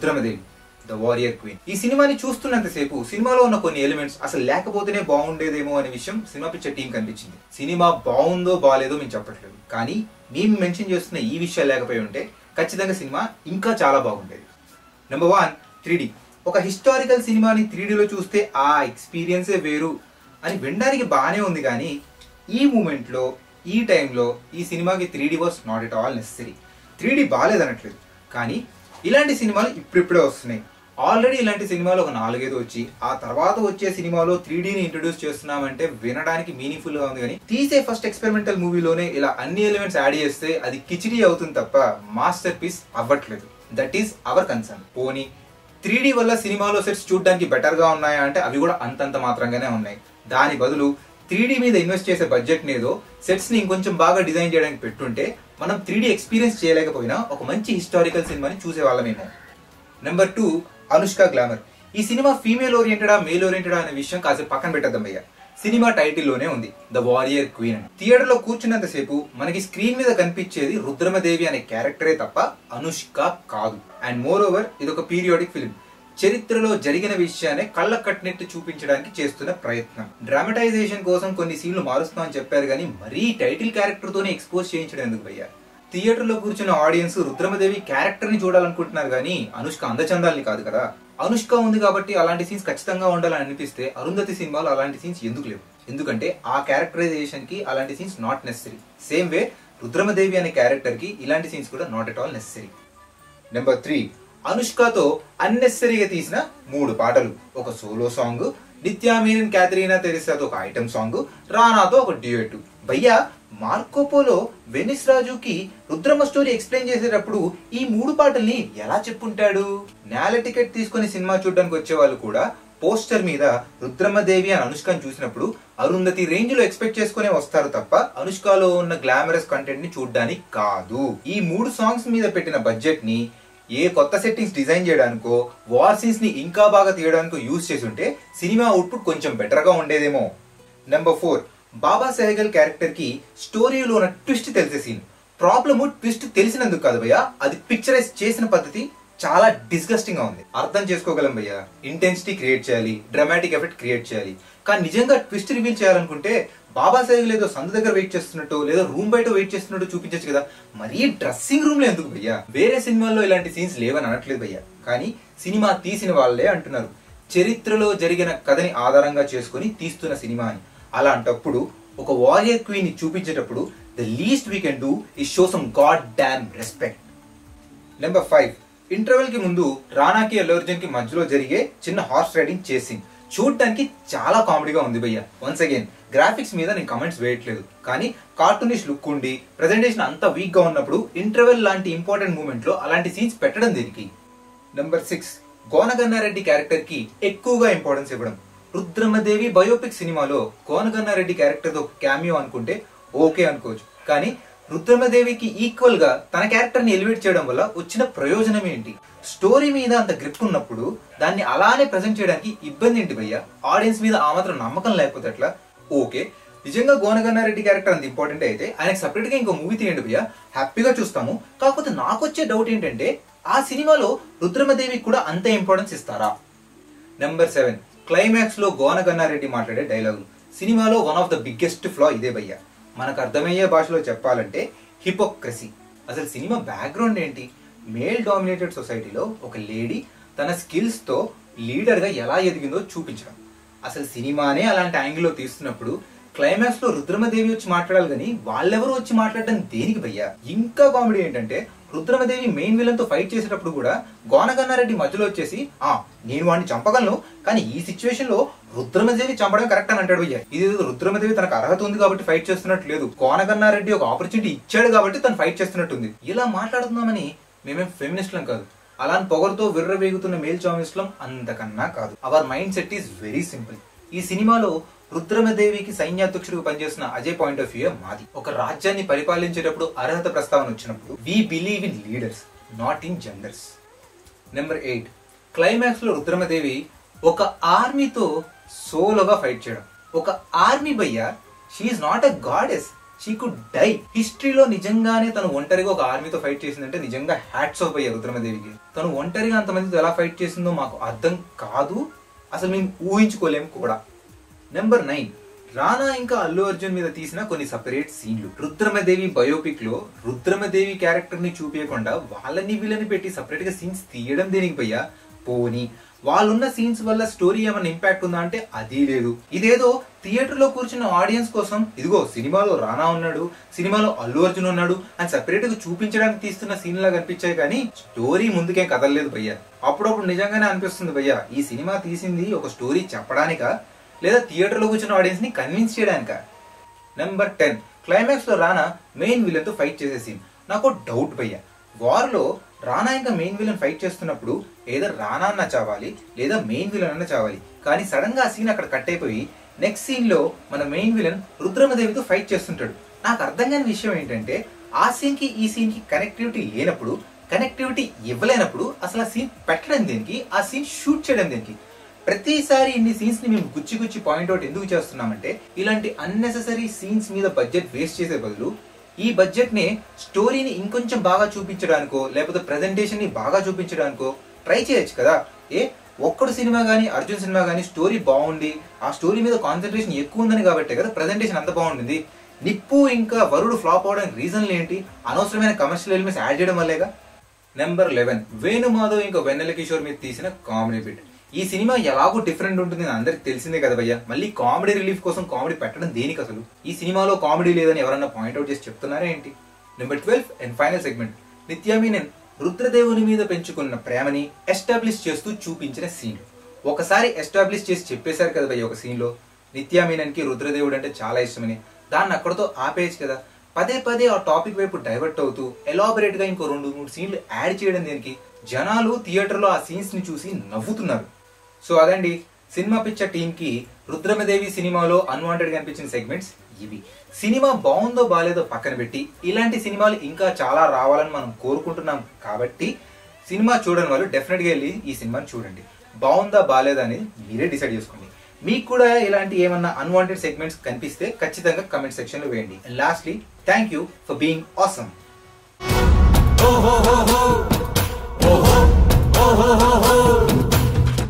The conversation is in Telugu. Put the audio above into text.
Rudramadevi the warrior queen. ఈ సినిమాని చూస్తున్నంతసేపు సినిమాలో ఉన్న కొన్ని ఎలిమెంట్స్ అసలు లేకపోతేనే బాగుండేదేమో అనే విషయం సినిమా పిక్చర్ టీం కనిపించింది. సినిమా బాగుందో బాగాలేదో మేము చెప్పట్లేదు, కానీ మేము మెన్షన్ చేస్తున్న ఈ విషయాలు లేకపోయి ఉంటే ఖచ్చితంగా సినిమా ఇంకా చాలా బాగుండేది. Number 1, 3D. ఒక హిస్టారికల్ సినిమాని 3Dలో చూస్తే ఆ ఎక్స్పీరియన్సే వేరు అని వినడానికి బాగానే ఉంది, కానీ ఈ మూమెంట్లో ఈ టైంలో ఈ సినిమాకి 3D was not at all necessary. 3D బాగాలేదనట్లేదు, కానీ ఇలాంటి సినిమాలు ఇప్పుడిప్పుడే వస్తున్నాయి. ఆల్రెడీ ఇలాంటి సినిమాలు ఒక 4-5 వచ్చి ఆ తర్వాత వచ్చే సినిమాలో 3Dని ఇంట్రొడ్యూస్ చేస్తున్నామంటే వినడానికి మీనింగ్ఫుల్ గా ఉంది, కానీ తీసే ఫస్ట్ ఎక్స్పెరిమెంటల్ మూవీలోనే ఇలా అన్ని ఎలిమెంట్స్ యాడ్ చేస్తే అది కిచిడి అవుతుంది తప్ప మాస్టర్ పీస్ అవ్వట్లేదు. That is our concern. పోనీ 3D వల్ల సినిమాలో సెట్స్ చూడడానికి బెటర్ గా ఉన్నాయా అంటే అవి కూడా అంతంత మాత్రంగానే ఉన్నాయి. దాని బదులు 3D మీద ఇన్వెస్ట్ చేసే బడ్జెట్ ఏదో సెట్స్ ని ఇంకొంచెం బాగా డిజైన్ చేయడానికి పెట్టుంటే మనం 3D ఎక్స్పీరియన్స్ చేయలేకపోయినా ఒక మంచి హిస్టారికల్ సినిమాని చూసేవాళ్ళమేమో. Number 2, Anushka glamour. ఈ సినిమా ఫీమేల్ ఓరియంటెడా మేల్ ఓరియంటెడా అనే విషయం కాసేపు పక్కన పెట్టద్దాం అయ్యా. సినిమా టైటిల్లోనే ఉంది ద వారియర్ క్వీన్ అని. థియేటర్ లో కూర్చున్నంతసేపు మనకి స్క్రీన్ మీద కనిపించేది రుద్రమదేవి అనే క్యారెక్టరే తప్ప అనుష్క కాదు. అండ్ మోర్ ఓవర్ ఇది ఒక పీరియాడిక్ ఫిల్మ్. చరిత్రలో జరిగిన విషయాన్ని కళ్ళ కట్టినట్టు చూపించడానికి చేస్తున్న ప్రయత్నం. డ్రామటైజేషన్ కోసం కొన్ని సీన్లు మారుస్తామని చెప్పారు, కానీ మరీ టైటిల్ క్యారెక్టర్ తోనే ఎక్స్పోజ్ చేయించడం ఎందుకు భయ్యా? థియేటర్ లో కూర్చున్న ఆడియన్స్ రుద్రమదేవి క్యారెక్టర్ ని చూడాలనుకుంటున్నారు, కానీ అనుష్క అందచందాల్ని కాదు కదా. అనుష్క ఉంది కాబట్టి అలాంటి సీన్స్ ఖచ్చితంగా ఉండాలని అనిపిస్తే అరుంధతి సినిమాలో అలాంటి సీన్స్ ఎందుకు లేవు? ఎందుకంటే ఆ క్యారెక్టరైజేషన్ కి అలాంటి scenes not necessary. Same way Rudramadevi అనే క్యారెక్టర్ కి ఇలాంటి సీన్స్ కూడా not at all necessary. Number 3, అనుష్కతో అన్నెసరీగా తీసిన 3 పాటలు. ఒక సోలో సాంగ్, నిత్యా మీనన్ క్యాథరీనా తెరిసాతో ఒక ఐటమ్ సాంగ్, రానాతో ఒక డ్యూయట్. భయ్యా మార్కోపోలో వెనిస్ రాజుకి రుద్రమ స్టోరీ ఎక్స్ప్లెయిన్ చేసేటప్పుడు ఈ 3 పాటల్ని ఎలా చెప్పుంటాడు? నేల టికెట్ తీసుకుని సినిమా చూడడానికి వచ్చే వాళ్ళు కూడా పోస్టర్ మీద రుద్రమదేవి అని అనుష్కని చూసినప్పుడు అరుంధతి రేంజ్ లో ఎక్స్పెక్ట్ చేసుకునే వస్తారు తప్ప అనుష్కలో ఉన్న గ్లామరస్ కంటెంట్ ని చూడడానికి కాదు. ఈ 3 సాంగ్స్ మీద పెట్టిన బడ్జెట్ ని ఏ కొత్త సెట్టింగ్స్ డిజైన్ చేయడానికో వార్ సీన్స్ ని ఇంకా బాగా తీయడానికో యూజ్ చేసి ఉంటే సినిమా అవుట్పుట్ కొంచెం బెటర్ గా ఉండేదేమో. నెంబర్ 4, బాబా సెహగల్ క్యారెక్టర్ కి స్టోరీలో ఉన్న ట్విస్ట్ తెలిసే సీన్. ప్రాబ్లమ్ ట్విస్ట్ తెలిసినందుకు కాదు భయ్యా, అది పిక్చరైజ్ చేసిన పద్ధతి చాలా డిస్గస్టింగ్ గా ఉంది. అర్థం చేసుకోగలం భయ్యా, ఇంటెన్సిటీ క్రియేట్ చేయాలి, డ్రామాటిక్ ఎఫెక్ట్ క్రియేట్ చేయాలి, కానీ నిజంగా ట్విస్ట్ రివీల్ చేయాలనుకుంటే బాబా సెహగల్ ఏదో సందు దగ్గర వెయిట్ చేస్తున్నట్టు లేదా రూమ్ బయట వెయిట్ చేస్తున్నట్టు చూపించచ్చు కదా. మరీ డ్రెస్సింగ్ రూమ్ లో ఎందుకు భయ్యా? వేరే సినిమాల్లో ఇలాంటి సీన్స్ లేవని అనట్లేదు భయ్యా, కానీ సినిమా తీసిన వాళ్ళే అంటున్నారు చరిత్రలో జరిగిన కథని ఆధారంగా చేసుకుని తీస్తున్న సినిమా అని. అలాంటప్పుడు ఒక వారియర్ క్వీన్ ని చూపించేటప్పుడు the least we can do is show some god damn respect. Number 5, interval కి ముందు రానాకి అల్లు అర్జున్ కి మధ్యలో జరిగే చిన్న హార్స్ రైడింగ్ చేసింగ్ చూడటానికి చాలా కామెడీగా ఉంది భయ్యా. వన్స్ అగైన్ గ్రాఫిక్స్ మీద నేను కమెంట్స్ వేయట్లేదు, కానీ కార్టూనిష్ లుక్ ఉండి ప్రెజెంటేషన్ అంతా వీక్ గా ఉన్నప్పుడు ఇంటర్వెల్ లాంటి ఇంపార్టెంట్ మూమెంట్ లో అలాంటి సీన్స్ పెట్టడం దేనికి? నెంబర్ 6, గోనగన్నారెడ్డి క్యారెక్టర్ కి ఎక్కువగా ఇంపార్టెన్స్ ఇవ్వడం. రుద్రమదేవి బయోపిక్ సినిమాలో గోనగన్నారెడ్డి క్యారెక్టర్ తో క్యామియో అనుకుంటే ఓకే అనుకోవచ్చు, కానీ రుద్రమదేవికి ఈక్వల్ గా తన క్యారెక్టర్ ని ఎలివేట్ చేయడం వల్ల వచ్చిన ప్రయోజనం ఏంటి? స్టోరీ మీద అంత గ్రిప్ ఉన్నప్పుడు దాన్ని అలానే ప్రెజెంట్ చేయడానికి ఇబ్బంది ఏంటి భయ్యా? ఆడియన్స్ మీద ఆ మాత్రం నమ్మకం లేకపోతే ఎట్లా? ఓకే, నిజంగా గోనగన్నారెడ్డి క్యారెక్టర్ అంత ఇంపార్టెంట్ అయితే ఆయనకు సపరేట్ గా ఇంకో మూవీ తీయండి భయ్యా, హ్యాపీగా చూస్తాము. కాకపోతే నాకు వచ్చే డౌట్ ఏంటంటే ఆ సినిమాలో రుద్రమదేవికి కూడా అంత ఇంపార్టెన్స్ ఇస్తారా? నెంబర్ 7, క్లైమాక్స్ లో గోనగన్నారెడ్డి మాట్లాడే డైలాగులు. సినిమాలో వన్ ఆఫ్ ద బిగ్గెస్ట్ ఫ్లా ఇదే భయ్యా. మనకు అర్థమయ్యే భాషలో చెప్పాలంటే హిపోక్రసీ. అసలు సినిమా బ్యాక్గ్రౌండ్ ఏంటి? మేల్ డామినేటెడ్ సొసైటీలో ఒక లేడీ తన స్కిల్స్ తో లీడర్ గా ఎలా ఎదిగిందో చూపించడం. అసలు సినిమానే అలాంటి యాంగిల్ లో తీస్తున్నప్పుడు క్లైమాక్స్ లో రుద్రమదేవి వచ్చి మాట్లాడాలి, కానీ వాళ్ళెవరు వచ్చి మాట్లాడడం దేనికి భయ్యా? ఇంకా కామెడీ ఏంటంటే రుద్రమదేవి మెయిన్ విలన్ తో ఫైట్ చేసేటప్పుడు కూడా గోనగన్నారెడ్డి మధ్యలో వచ్చేసి నేను వాడిని చంపగలను, కానీ ఈ సిచ్యువేషన్ లో రుద్రమదేవి చంపడం కరెక్ట్ అని అంటాడు భయ్యా. ఇది రుద్రమదేవి తనకు అర్హత ఉంది కాబట్టి ఫైట్ చేస్తున్నట్టు లేదు, గోనగన్నారెడ్డి ఒక ఆపర్చునిటీ ఇచ్చాడు కాబట్టి తను ఫైట్ చేస్తున్నట్టుంది. ఇలా మాట్లాడుతున్నామని మేమేం ఫెమినిస్ట్లం కాదు, అలా పొగరుతో విర్రవేగుతున్న మేల్ చామిస్ట్లం అంతకన్నా కాదు. Our mind set is very simple. ఈ సినిమాలో రుద్రమదేవికి సైన్యాధ్యక్షుడిగా పనిచేస్తున్న అజయ్ పాయింట్ ఆఫ్ వ్యూ మాది. ఒక రాజ్యాన్ని పరిపాలించేటప్పుడు అర్హత ప్రస్తావన వచ్చినప్పుడు we believe in leaders, not in genders. Number 8, climax లో రుద్రమదేవి ఒక ఆర్మీతో సోలోగా ఫైట్ చేయడం. ఒక ఆర్మీ భయ్యా, she is not a goddess, she could die. హిస్టరీలో నిజంగానే తను ఒంటరిగా ఒక ఆర్మీతో ఫైట్ చేసిందంటే నిజంగా హ్యాట్స్ ఆఫ్ అయ్యారు రుద్రమదేవికి. తను ఒంటరిగా అంతమందితో ఎలా ఫైట్ చేసిందో మాకు అర్థం కాదు, అసలు మేము ఊహించుకోలేము కూడా. నెంబర్ 9, రానా ఇంకా అల్లు అర్జున్ మీద తీసిన కొన్ని సపరేట్ సీన్లు. రుద్రమదేవి బయోపిక్ లో రుద్రమదేవి క్యారెక్టర్ ని చూపించకుండా వాళ్ళని వీళ్ళని పెట్టి సపరేట్ గా సీన్స్ తీయడం దేనికి భయ్యా? పోనీ వాళ్ళున్న సీన్స్ వల్ల స్టోరీ ఏమైనా ఇంపాక్ట్ ఉందా అంటే అది లేదు. ఇదేదో థియేటర్ లో కూర్చున్న ఆడియన్స్ కోసం ఇదిగో సినిమాలో రానా ఉన్నాడు, సినిమాలో అల్లు అర్జున్ ఉన్నాడు అని సపరేట్ గా చూపించడానికి తీస్తున్న సీన్ లాగా కనిపించాయి కానీ స్టోరీ ముందుకేం కదలలేదు భయ్యా. అప్పుడప్పుడు నిజంగానే అనిపిస్తుంది భయ్యా, ఈ సినిమా తీసింది ఒక స్టోరీ చెప్పడానికా లేదా థియేటర్ లో కూర్చున్న ఆడియన్స్ ని కన్విన్స్ చేయడానికా? నెంబర్ 10, క్లైమాక్స్ లో రానా మెయిన్ విలన్ తో ఫైట్ చేసే సీన్. నాకు డౌట్ భయ్యా, వార్ లో రానా ఇంకా మెయిన్ విలన్ ఫైట్ చేస్తున్నప్పుడు ఏదో రానా అన్న చావాలి లేదా మెయిన్ విలన్ అన్న చావాలి, కానీ సడన్ గా ఆ సీన్ అక్కడ కట్ అయిపోయి నెక్స్ట్ సీన్ లో మన మెయిన్ విలన్ రుద్రమదేవితో ఫైట్ చేస్తుంటాడు. నాకు అర్థం కాని విషయం ఏంటంటే ఆ సీన్ కి ఈ సీన్ కి కనెక్టివిటీ లేనప్పుడు, కనెక్టివిటీ ఇవ్వలేనప్పుడు అసలు ఆ సీన్ పెట్టడం దేనికి, ఆ సీన్ షూట్ చేయడం దేనికి? ప్రతిసారి ఇన్ని సీన్స్ ని మేము గుచ్చి గుచ్చి పాయింట్అవుట్ ఎందుకు చేస్తున్నామంటే ఇలాంటి అన్నెసెసరీ సీన్స్ మీద బడ్జెట్ వేస్ట్ చేసే బదులు ఈ బడ్జెట్ ని స్టోరీని ఇంకొంచెం బాగా చూపించడానికో లేకపోతే ప్రెజెంటేషన్ ని బాగా చూపించడానికో ట్రై చేయొచ్చు కదా. ఒక్కడు సినిమా గానీ అర్జున్ సినిమా గానీ స్టోరీ బాగుంది, ఆ స్టోరీ మీద కాన్సన్ట్రేషన్ ఎక్కువ ఉందని కాబట్టే కదా ప్రెజెంటేషన్ అంత బాగుంటుంది. నిప్పు ఇంకా వరుడు ఫ్లాప్ అవడానికి రీజన్లు ఏంటి? అనవసరమైన కమర్షియల్ ఎలిమెంట్స్ యాడ్ చేయడం వల్లేగా. నెంబర్ 11, వేణుమాధవ్ ఇంకా వెన్నెల కిషోర్ మీద తీసిన కామెడీ బిట్. ఈ సినిమా ఎలాగో డిఫరెంట్ ఉంటుంది అందరికి తెలిసిందే కదా భయ్యా, మళ్ళీ కామెడీ రిలీఫ్ కోసం కామెడీ పెట్టడం దేనికి? అసలు ఈ సినిమాలో కామెడీ లేదని ఎవరన్నా పాయింట్అవుట్ చేసి చెప్తున్నారా ఏంటి? నెంబర్ 12 అండ్ ఫైనల్ సెగ్మెంట్, నిత్యా మీనన్ రుద్రదేవుని మీద పెంచుకున్న ప్రేమని ఎస్టాబ్లిష్ చేస్తూ చూపించిన సీన్. ఒకసారి ఎస్టాబ్లిష్ చేసి చెప్పేశారు కదా భయ్య ఒక సీన్ లో నిత్యా మీనన్ కి రుద్రదేవుడు అంటే చాలా ఇష్టమని, దాన్ని అక్కడతో ఆపేయచ్చు కదా. పదే పదే ఆ టాపిక్ వైపు డైవర్ట్ అవుతూ ఎలాబరేట్ గా ఇంకో 2-3 సీన్లు యాడ్ చేయడం దేనికి? జనాలు థియేటర్ లో ఆ సీన్స్ ని చూసి నవ్వుతున్నారు. సో అదండి సినిమా పిక్చర్ టీమ్ కి రుద్రమదేవి సినిమాలో అన్వాంటెడ్ గా అనిపించిన సెగ్మెంట్స్ ఇవి. సినిమా బాగుందో బాలేదో పక్కన పెట్టి ఇలాంటి సినిమాలు ఇంకా చాలా రావాలని మనం కోరుకుంటున్నాం కాబట్టి సినిమా చూడని వాళ్ళు డెఫినెట్ గా వెళ్ళి ఈ సినిమాని చూడండి. బాగుందా బాలేదా అనేది మీరే డిసైడ్ చేసుకోండి. మీకు కూడా ఇలాంటి ఏమన్నా అన్వాంటెడ్ సెగ్మెంట్స్ కనిపిస్తే ఖచ్చితంగా కమెంట్ సెక్షన్ లో వేయండి. And lastly thank you for being awesome.